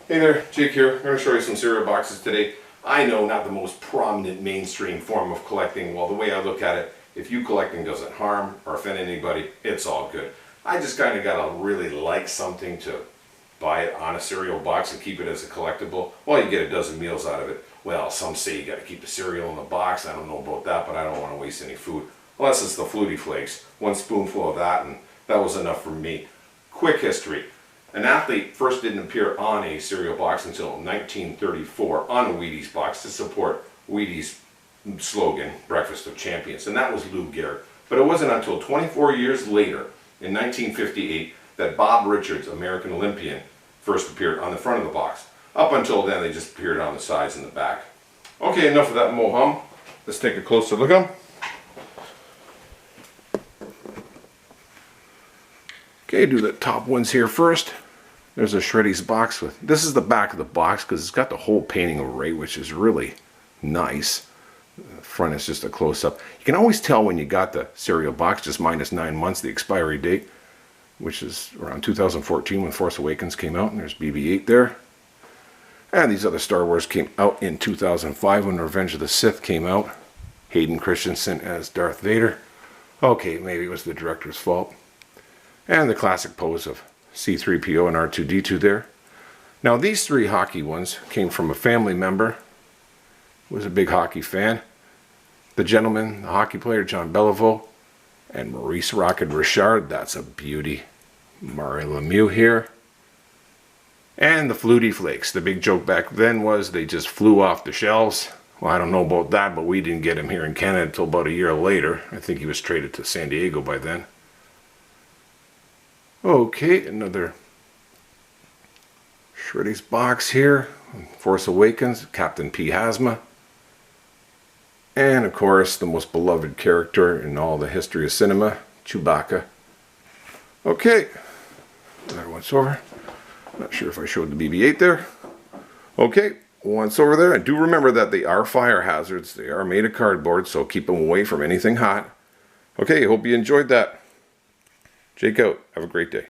Hey there, Jake here. I'm going to show you some cereal boxes today. I know not the most prominent mainstream form of collecting. Well, the way I look at it, if you collecting doesn't harm or offend anybody, it's all good. I just kind of got to really like something to buy it on a cereal box and keep it as a collectible. Well, you get a dozen meals out of it. Well, some say you got to keep the cereal in the box. I don't know about that, but I don't want to waste any food. Unless it's the Flutie Flakes. One spoonful of that, and that was enough for me. Quick history. An athlete first didn't appear on a cereal box until 1934 on a Wheaties box to support Wheaties' slogan, Breakfast of Champions, and that was Lou Gehrig. But it wasn't until 24 years later, in 1958, that Bob Richards, American Olympian, first appeared on the front of the box. Up until then, they just appeared on the sides and the back. Okay, enough of that mo-hum. Let's take a closer look at them. Okay, do the top ones here first. There's a Shreddies box with, this is the back of the box because it's got the whole painting array, which is really nice. The front is just a close-up. You can always tell when you got the cereal box, just minus 9 months, the expiry date, which is around 2014 when Force Awakens came out, and there's BB-8 there. And these other Star Wars came out in 2005 when Revenge of the Sith came out. Hayden Christensen as Darth Vader. Okay, maybe it was the director's fault. And the classic pose of C-3PO and R2-D2 there. Now these three hockey ones came from a family member who was a big hockey fan. The gentleman, the hockey player, John Beliveau, and Maurice'The Rocket Richard. That's a beauty. Lemieux here. And the Flutie Flakes. The big joke back then was they just flew off the shelves. Well, I don't know about that, but we didn't get him here in Canada until about a year later. I think he was traded to San Diego by then. Okay, another Shreddies box here. Force Awakens, Captain P. Hazma. And of course, the most beloved character in all the history of cinema, Chewbacca. Okay, another once over. Not sure if I showed the BB-8 there. Okay, once over there. And do remember that they are fire hazards. They are made of cardboard, so keep them away from anything hot. Okay, hope you enjoyed that. Jake out. Have a great day.